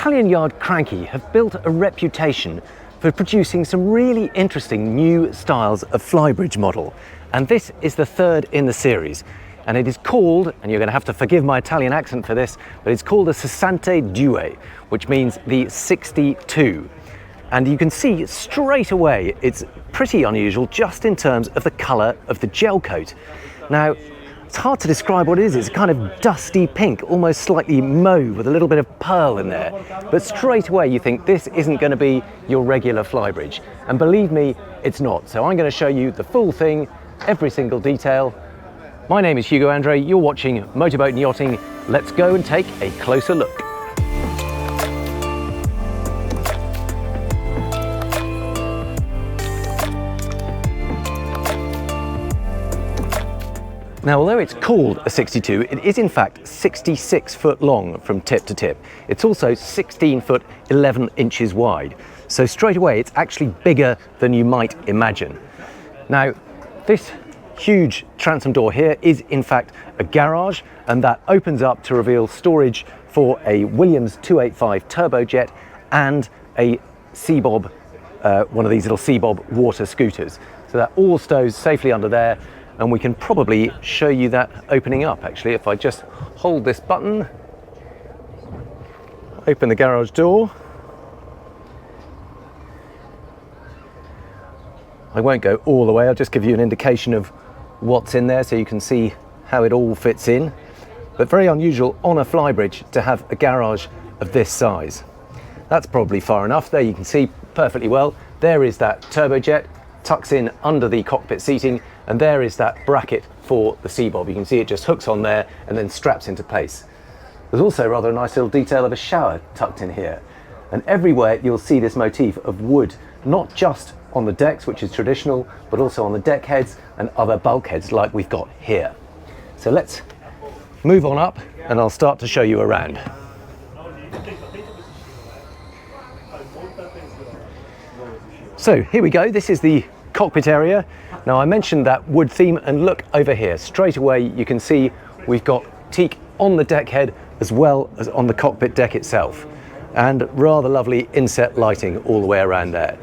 Italian yard Cranchi have built a reputation for producing some really interesting new styles of Flybridge model. And this is the third in the series. And it is called, and you're going to have to forgive my Italian accent for this, but it's called a Sessantadue, which means the 62. And you can see straight away it's pretty unusual just in terms of the colour of the gel coat. Now, it's hard to describe what it is. It's a kind of dusty pink, almost slightly mauve with a little bit of pearl in there. But straight away you think this isn't going to be your regular Flybridge. And believe me, it's not. So I'm going to show you the full thing, every single detail. My name is Hugo Andreae, you're watching Motorboat and Yachting. Let's go and take a closer look. Now, although it's called a 62, it is in fact 66 foot long from tip to tip. It's also 16 foot 11 inches wide. So straight away, it's actually bigger than you might imagine. Now, this huge transom door here is in fact a garage, and that opens up to reveal storage for a Williams 285 turbojet and a Seabob, one of these little Seabob water scooters. So that all stows safely under there. And we can probably show you that opening up actually. If I just hold this button, open the garage door. I won't go all the way, I'll just give you an indication of what's in there so you can see how it all fits in. But very unusual on a Flybridge to have a garage of this size. That's probably far enough. There you can see perfectly well. There is that turbojet, tucks in under the cockpit seating, and there is that bracket for the Seabob. You can see it just hooks on there and then straps into place. There's also rather a nice little detail of a shower tucked in here. And everywhere you'll see this motif of wood, not just on the decks, which is traditional, but also on the deck heads and other bulkheads like we've got here. So let's move on up and I'll start to show you around. So here we go, this is the cockpit area. Now I mentioned that wood theme, and look over here, straight away you can see we've got teak on the deck head as well as on the cockpit deck itself, and rather lovely inset lighting all the way around there.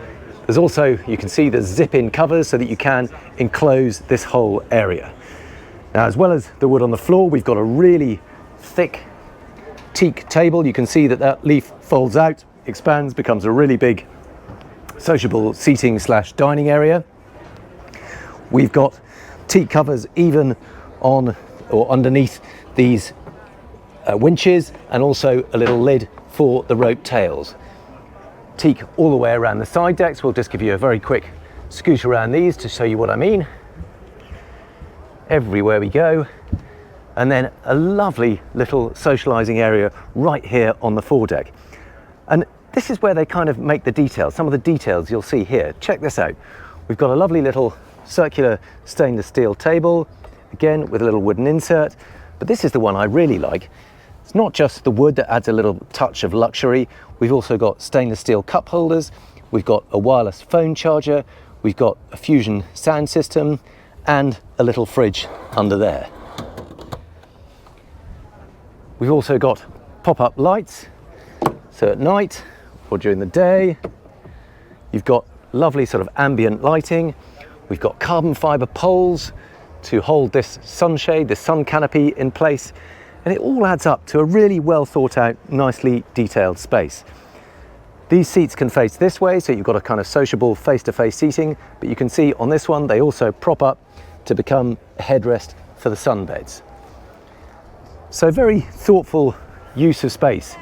There's also, you can see the zip-in covers so that you can enclose this whole area. Now, as well as the wood on the floor, we've got a really thick teak table. You can see that that leaf folds out, expands, becomes a really big sociable seating / dining area. We've got teak covers even on or underneath these winches, and also a little lid for the rope tails. Teak all the way around the side decks. We'll just give you a very quick scoot around these to show you what I mean. Everywhere we go. And then a lovely little socializing area right here on the foredeck. And this is where they kind of make the details, some of the details you'll see here. Check this out. We've got a lovely little circular stainless steel table, again with a little wooden insert, but this is the one I really like. It's not just the wood that adds a little touch of luxury. We've also got stainless steel cup holders, we've got a wireless phone charger, we've got a Fusion sound system, and a little fridge under there. We've also got pop-up lights, so at night or during the day, you've got lovely sort of ambient lighting. We've got carbon fibre poles to hold this sunshade, this sun canopy in place, and it all adds up to a really well thought out, nicely detailed space. These seats can face this way, so you've got a kind of sociable face-to-face seating, but you can see on this one they also prop up to become a headrest for the sunbeds. So very thoughtful use of space,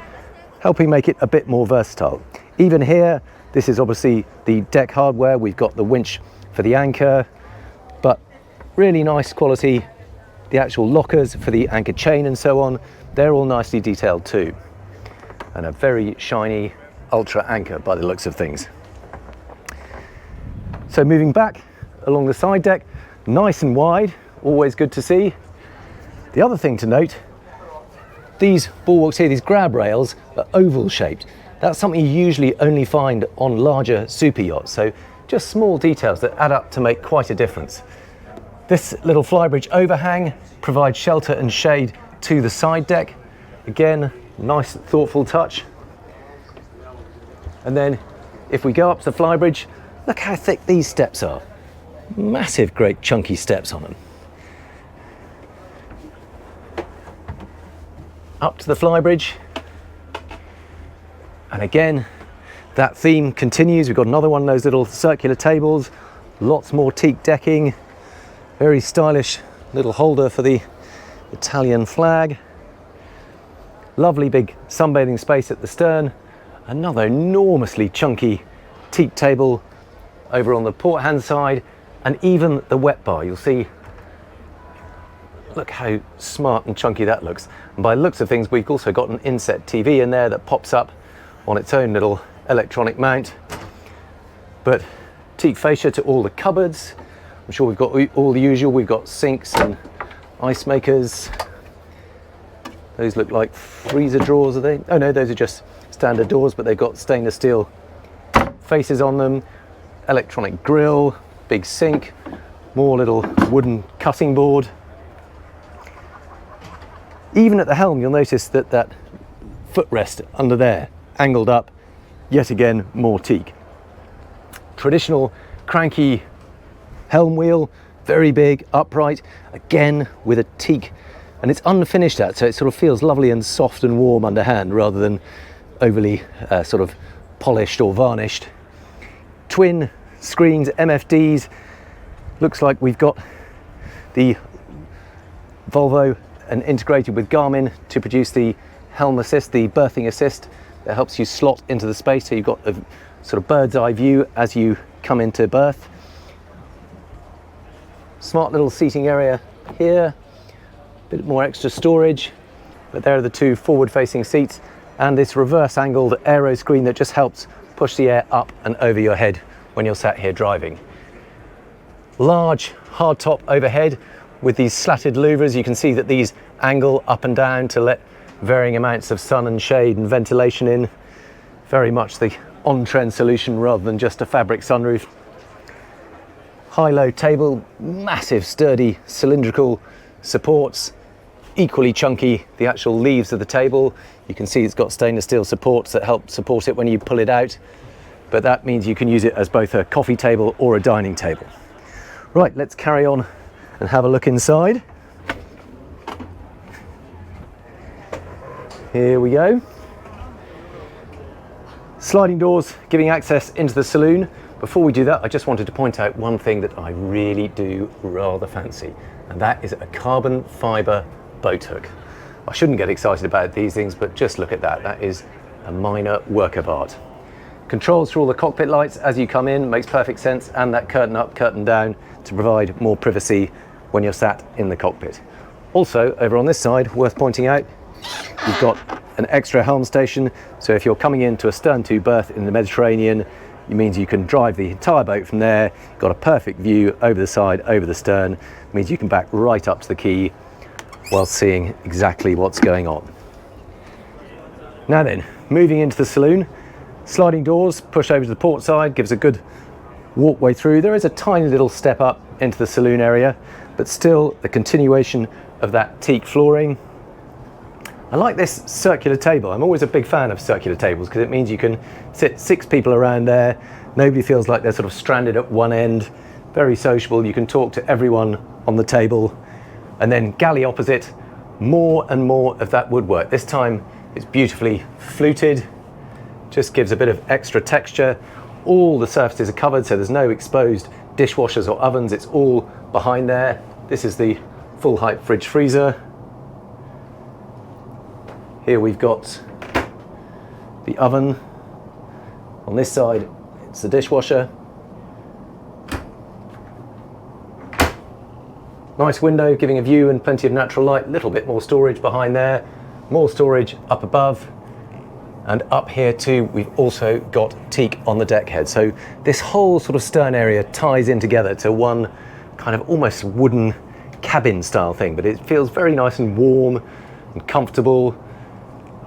helping make it a bit more versatile. Even here, this is obviously the deck hardware. We've got the winch for the anchor, but really nice quality. The actual lockers for the anchor chain and so on, they're all nicely detailed too. And a very shiny ultra anchor by the looks of things. So moving back along the side deck, nice and wide, always good to see. The other thing to note, these bulwarks here, these grab rails, are oval shaped. That's something you usually only find on larger super yachts, so just small details that add up to make quite a difference. This little Flybridge overhang provides shelter and shade to the side deck. Again, nice thoughtful touch. And then if we go up to the Flybridge, look how thick these steps are. Massive, great chunky steps on them. Up to the Flybridge. And again, that theme continues. We've got another one of those little circular tables, lots more teak decking, very stylish little holder for the Italian flag. Lovely big sunbathing space at the stern. Another enormously chunky teak table over on the port hand side, and even the wet bar. You'll see, look how smart and chunky that looks. And by the looks of things, we've also got an inset TV in there that pops up on its own little electronic mount. But teak fascia to all the cupboards. I'm sure we've got all the usual. We've got sinks and ice makers. Those look like freezer drawers, are they? Oh no, those are just standard doors, but they've got stainless steel faces on them. Electronic grill, big sink, more little wooden cutting board. Even at the helm, you'll notice that that footrest under there, angled up, yet again, more teak. Traditional Cranchi helm wheel, very big, upright, again with a teak, and it's unfinished at, so it sort of feels lovely and soft and warm underhand rather than overly sort of polished or varnished. Twin screens, MFDs. Looks like we've got the Volvo and integrated with Garmin to produce the helm assist, the berthing assist that helps you slot into the space, so you've got a sort of bird's eye view as you come into berth. Smart little seating area here, a bit more extra storage, but there are the two forward-facing seats and this reverse-angled aero screen that just helps push the air up and over your head when you're sat here driving. Large hardtop overhead with these slatted louvers. You can see that these angle up and down to let varying amounts of sun and shade and ventilation in. Very much the on-trend solution rather than just a fabric sunroof. High-low table, massive sturdy cylindrical supports, equally chunky the actual leaves of the table. You can see it's got stainless steel supports that help support it when you pull it out, but that means you can use it as both a coffee table or a dining table. Right, let's carry on and have a look inside. Here we go. Sliding doors giving access into the saloon. Before we do that, I just wanted to point out one thing that I really do rather fancy, and that is a carbon fibre boat hook. I shouldn't get excited about these things, but just look at that. That is a minor work of art. Controls for all the cockpit lights as you come in, makes perfect sense, and that curtain up, curtain down to provide more privacy when you're sat in the cockpit. Also, over on this side, worth pointing out, you've got an extra helm station, so if you're coming into a stern-to berth in the Mediterranean, it means you can drive the entire boat from there. You've got a perfect view over the side, over the stern. It means you can back right up to the quay while seeing exactly what's going on. Now then, moving into the saloon, sliding doors, push over to the port side, gives a good walkway through. There is a tiny little step up into the saloon area, but still the continuation of that teak flooring. I like this circular table. I'm always a big fan of circular tables because it means you can sit 6 people around there. Nobody feels like they're sort of stranded at one end. Very sociable. You can talk to everyone on the table. And then galley opposite, more and more of that woodwork. This time it's beautifully fluted. Just gives a bit of extra texture. All the surfaces are covered, so there's no exposed dishwashers or ovens. It's all behind there. This is the full height fridge freezer. Here we've got the oven. On this side, it's the dishwasher. Nice window giving a view and plenty of natural light. Little bit more storage behind there. More storage up above. And up here too, we've also got teak on the deck head. So this whole sort of stern area ties in together to one kind of almost wooden cabin style thing, but it feels very nice and warm and comfortable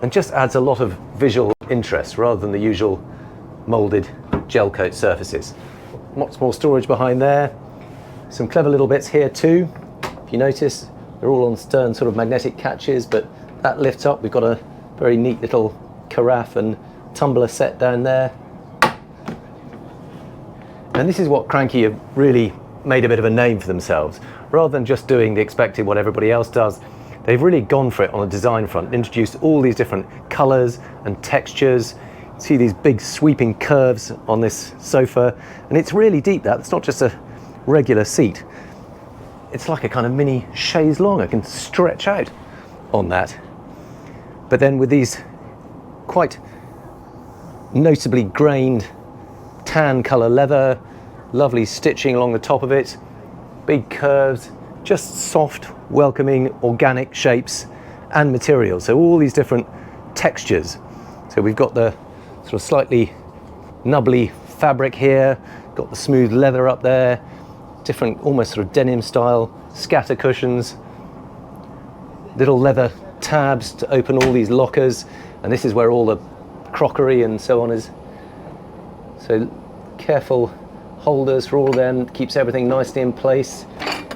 and just adds a lot of visual interest rather than the usual molded gel coat surfaces. Lots more storage behind there. Some clever little bits here too. If you notice, they're all on stern sort of magnetic catches, but that lifts up. We've got a very neat little carafe and tumbler set down there. And this is what Cranchi have really made a bit of a name for themselves. Rather than just doing the expected what everybody else does, they've really gone for it on the design front, introduced all these different colours and textures. See these big sweeping curves on this sofa, and it's really deep. It's not just a regular seat. It's like a kind of mini chaise longue. I can stretch out on that. But then with these quite notably grained tan colour leather, lovely stitching along the top of it, big curves, just soft, welcoming, organic shapes and materials. So all these different textures. So we've got the sort of slightly nubbly fabric here, got the smooth leather up there, different almost sort of denim style scatter cushions, little leather tabs to open all these lockers, and this is where all the crockery and so on is. So careful holders for all of them, keeps everything nicely in place.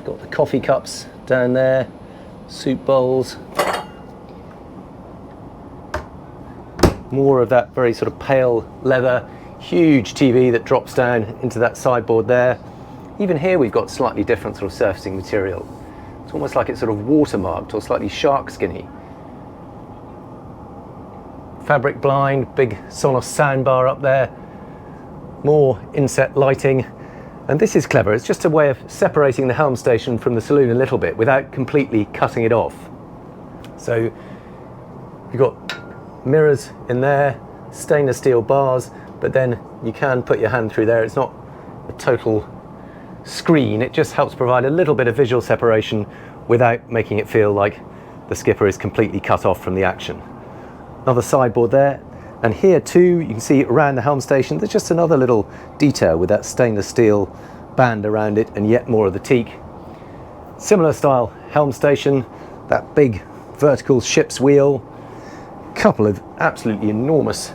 Got the coffee cups down there, soup bowls, more of that very sort of pale leather, huge TV that drops down into that sideboard there. Even here we've got slightly different sort of surfacing material. It's almost like it's sort of watermarked or slightly shark skinny. Fabric blind, big Sonos soundbar up there, more inset lighting. And this is clever, it's just a way of separating the helm station from the saloon a little bit without completely cutting it off. So you've got mirrors in there, stainless steel bars, but then you can put your hand through there. It's not a total screen, it just helps provide a little bit of visual separation without making it feel like the skipper is completely cut off from the action. Another sideboard there, and here too you can see around the helm station there's just another little detail with that stainless steel band around it and yet more of the teak. Similar style helm station, that big vertical ship's wheel, couple of absolutely enormous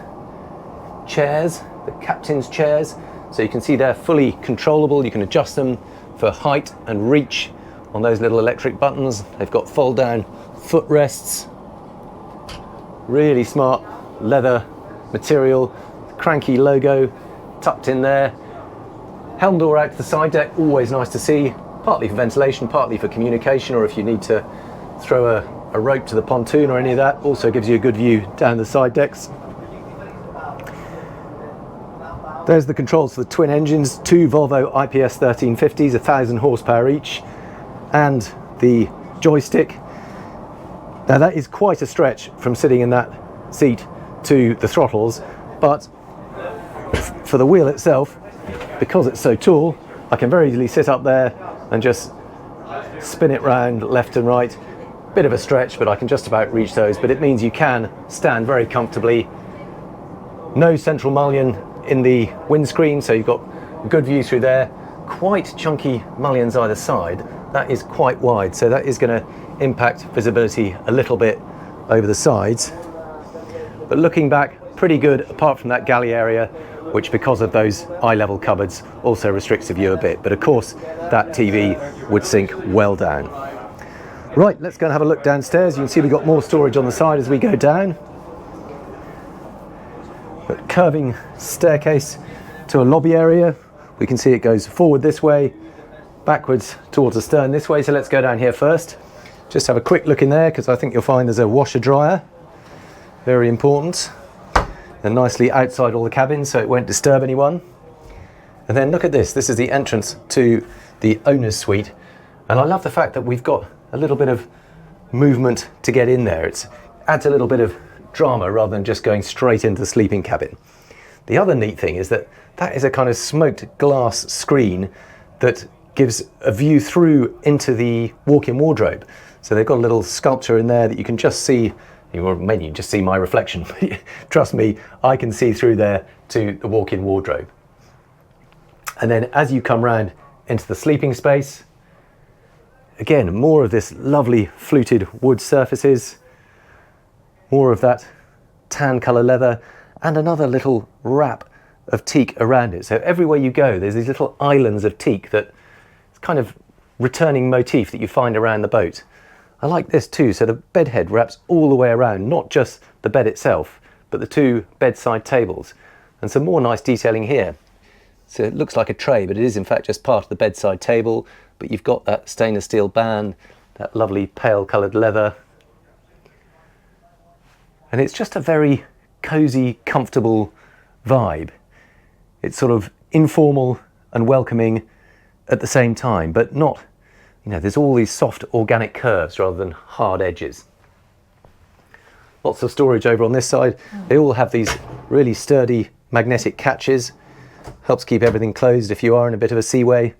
chairs, the captain's chairs. So you can see they're fully controllable. You can adjust them for height and reach on those little electric buttons. They've got fold down footrests, really smart leather material, Cranchi logo tucked in there. Helm door out to the side deck, always nice to see, partly for ventilation, partly for communication, or if you need to throw a rope to the pontoon or any of that. Also gives you a good view down the side decks. There's the controls for the twin engines, two Volvo IPS 1350s, 1,000 horsepower each, and the joystick. Now that is quite a stretch from sitting in that seat to the throttles, but for the wheel itself, because it's so tall, I can very easily sit up there and just spin it round left and right. Bit of a stretch, but I can just about reach those, but it means you can stand very comfortably. No central mullion in the windscreen, so you've got a good view through there. Quite chunky mullions either side. That is quite wide, so that is going to impact visibility a little bit over the sides. But looking back, pretty good apart from that galley area, which because of those eye-level cupboards also restricts the view a bit. But of course, that TV would sink well down. Right, let's go and have a look downstairs. You can see we've got more storage on the side as we go down. But curving staircase to a lobby area. We can see it goes forward this way, backwards towards the stern this way. So let's go down here first. Just have a quick look in there because I think you'll find there's a washer dryer. Very important. And nicely outside all the cabins so it won't disturb anyone. And then look at this. This is the entrance to the owner's suite. And I love the fact that we've got a little bit of movement to get in there. It adds a little bit of drama rather than just going straight into the sleeping cabin. The other neat thing is that that is a kind of smoked glass screen that gives a view through into the walk-in wardrobe. So they've got a little sculpture in there that you can just see, or maybe you just see my reflection. Trust me, I can see through there to the walk-in wardrobe. And then as you come round into the sleeping space, again, more of this lovely fluted wood surfaces, more of that tan colour leather, and another little wrap of teak around it. So everywhere you go, there's these little islands of teak that it's kind of returning motif that you find around the boat. I like this too. So the bed head wraps all the way around, not just the bed itself, but the two bedside tables. And some more nice detailing here. So it looks like a tray, but it is in fact just part of the bedside table. But you've got that stainless steel band, that lovely pale coloured leather. And it's just a very cosy, comfortable vibe. It's sort of informal and welcoming at the same time, but not, you know, there's all these soft organic curves rather than hard edges. Lots of storage over on this side. They all have these really sturdy magnetic catches. Helps keep everything closed if you are in a bit of a seaway.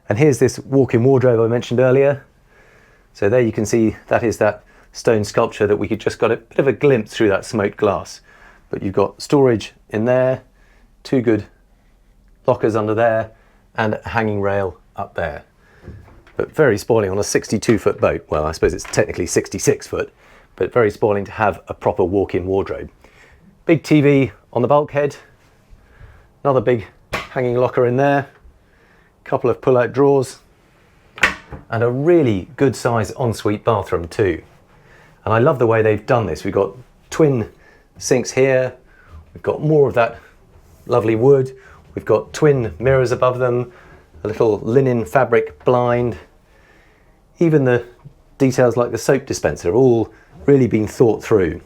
And here's this walk-in wardrobe I mentioned earlier. So there you can see that is that stone sculpture that we could just got a bit of a glimpse through that smoked glass. But you've got storage in there, two good lockers under there, and a hanging rail up there. But very spoiling on a 62-foot boat. Well, I suppose it's technically 66 foot, but very spoiling to have a proper walk-in wardrobe. Big TV on the bulkhead, another big hanging locker in there, couple of pull-out drawers, and a really good size ensuite bathroom too. And I love the way they've done this. We've got twin sinks here, we've got more of that lovely wood, we've got twin mirrors above them, a little linen fabric blind. Even the details like the soap dispenser have all really been thought through.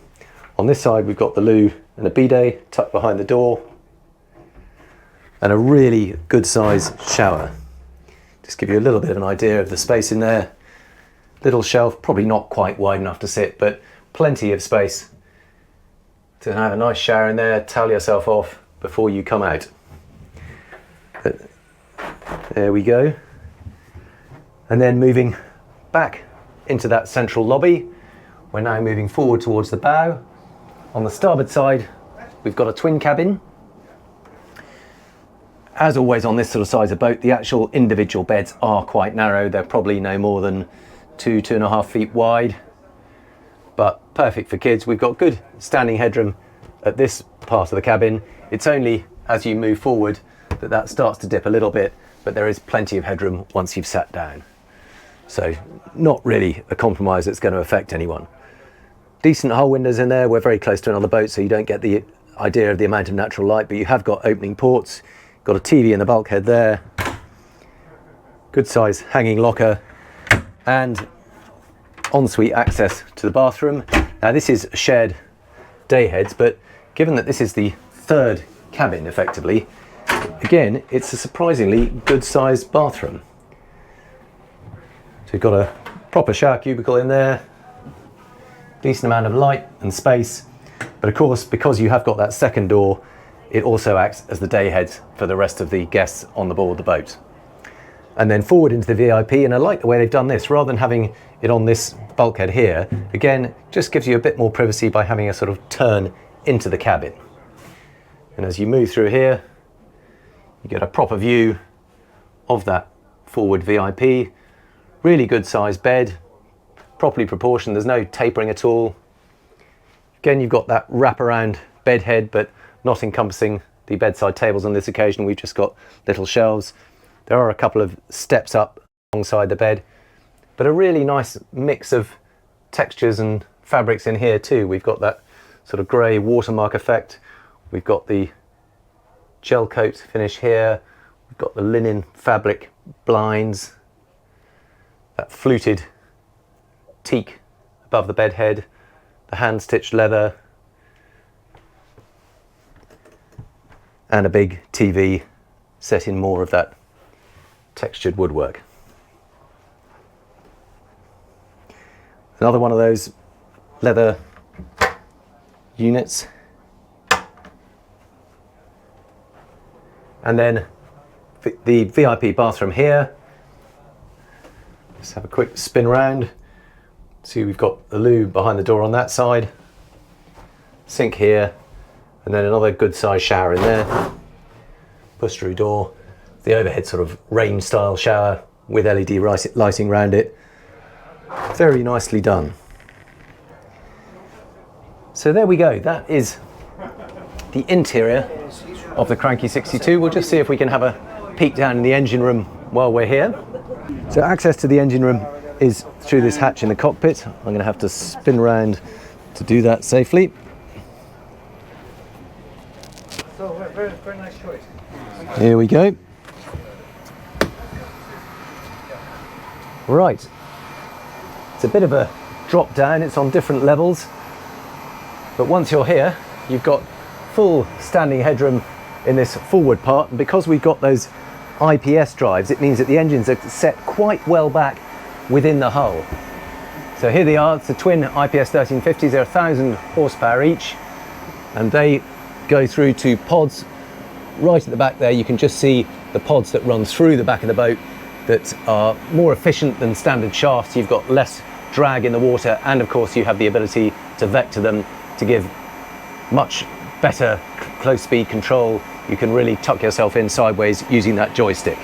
On this side we've got the loo and a bidet tucked behind the door, and a really good size shower. Just give you a little bit of an idea of the space in there. Little shelf, probably not quite wide enough to sit, but plenty of space to have a nice shower in there, towel yourself off before you come out. But there we go. And then moving back into that central lobby, we're now moving forward towards the bow. On the starboard side, we've got a twin cabin. As always on this sort of size of boat, the actual individual beds are quite narrow. They're probably no more than 2.5 feet wide, but perfect for kids. We've got good standing headroom at this part of the cabin. It's only as you move forward that starts to dip a little bit, but there is plenty of headroom once you've sat down. So not really a compromise that's going to affect anyone. Decent hull windows in there. We're very close to another boat, so you don't get the idea of the amount of natural light, but you have got opening ports. Got a TV in the bulkhead there. Good size hanging locker and ensuite access to the bathroom. Now this is shared day heads, but given that this is the third cabin effectively, again, it's a surprisingly good sized bathroom. So you've got a proper shower cubicle in there, decent amount of light and space, but of course, because you have got that second door, it also acts as the day heads for the rest of the guests on the board the boat. And then forward into the VIP, and I like the way they've done this, rather than having it on this bulkhead here, again, just gives you a bit more privacy by having a sort of turn into the cabin. And as you move through here, you get a proper view of that forward VIP. Really good sized bed, properly proportioned, there's no tapering at all. Again, you've got that wraparound bed head, but not encompassing the bedside tables on this occasion. We've just got little shelves. There are a couple of steps up alongside the bed, but a really nice mix of textures and fabrics in here too. We've got that sort of grey watermark effect. We've got the gel coat finish here. We've got the linen fabric blinds, that fluted teak above the bed head, the hand stitched leather, and a big TV set in more of that textured woodwork. Another one of those leather units. And then the VIP bathroom here. Let's have a quick spin around. See, we've got the loo behind the door on that side, sink here, and then another good sized shower in there. Push through door, the overhead sort of rain style shower with LED lighting around it. Very nicely done. So there we go, that is the interior of the Cranchi 62. We'll just see if we can have a peek down in the engine room while we're here. So access to the engine room is through this hatch in the cockpit. I'm going to have to spin around to do that safely. Very, very nice choice. Here we go. Right. It's a bit of a drop down, it's on different levels. But once you're here, you've got full standing headroom in this forward part. And because we've got those IPS drives, it means that the engines are set quite well back within the hull. So here they are, it's the twin IPS 1350s, they're 1,000 horsepower each. And they go through to pods right at the back there. You can just see the pods that run through the back of the boat that are more efficient than standard shafts. You've got less drag in the water, and of course you have the ability to vector them to give much better close speed control. You can really tuck yourself in sideways using that joystick.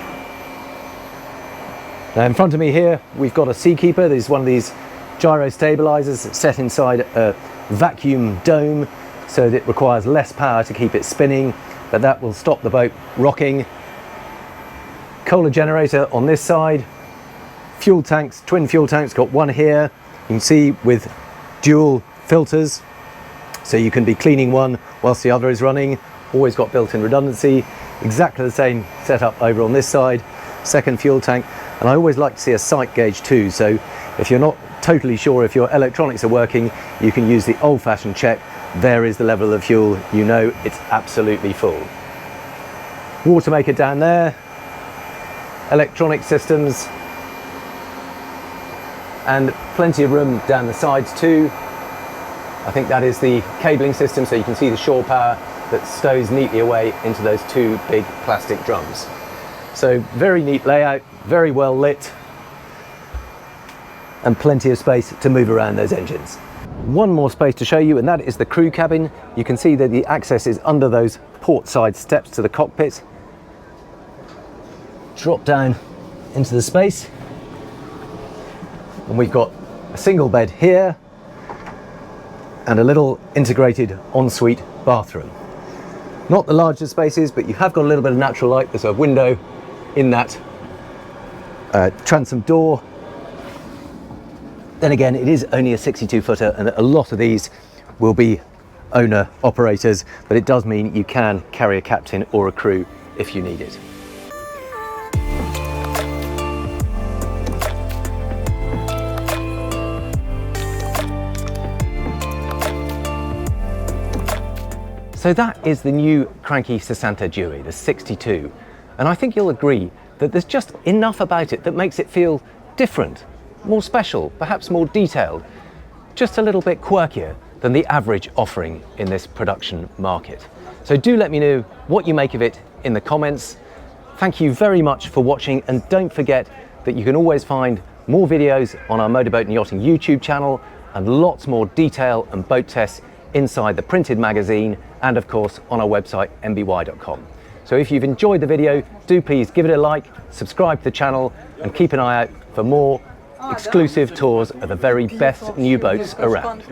Now in front of me here we've got a Seakeeper. There's one of these gyro stabilizers set inside a vacuum dome, so that it requires less power to keep it spinning, but that will stop the boat rocking. Kohler generator on this side, fuel tanks, twin fuel tanks, got one here, you can see, with dual filters, so you can be cleaning one whilst the other is running. Always got built-in redundancy. Exactly the same setup over on this side, second fuel tank. And I always like to see a sight gauge too, so if you're not totally sure if your electronics are working, you can use the old-fashioned check. There is the level of fuel, you know it's absolutely full. Water maker down there, electronic systems, and plenty of room down the sides too. I think that is the cabling system, so you can see the shore power that stows neatly away into those two big plastic drums. So very neat layout, very well lit, and plenty of space to move around those engines. One more space to show you, and that is the crew cabin. You can see that the access is under those port side steps to the cockpit. Drop down into the space, and we've got a single bed here and a little integrated ensuite bathroom. Not the largest spaces, but you have got a little bit of natural light. There's a window in that transom door. Then again, it is only a 62-footer, and a lot of these will be owner operators, but it does mean you can carry a captain or a crew if you need it. So that is the new Cranchi Sessantadue, the 62. And I think you'll agree that there's just enough about it that makes it feel different, more special, perhaps more detailed, just a little bit quirkier than the average offering in this production market. So do let me know what you make of it in the comments. Thank you very much for watching, and don't forget that you can always find more videos on our Motorboat and Yachting YouTube channel, and lots more detail and boat tests inside the printed magazine, and of course on our website mby.com. So if you've enjoyed the video, do please give it a like, subscribe to the channel, and keep an eye out for more exclusive tours of the very best new boats around.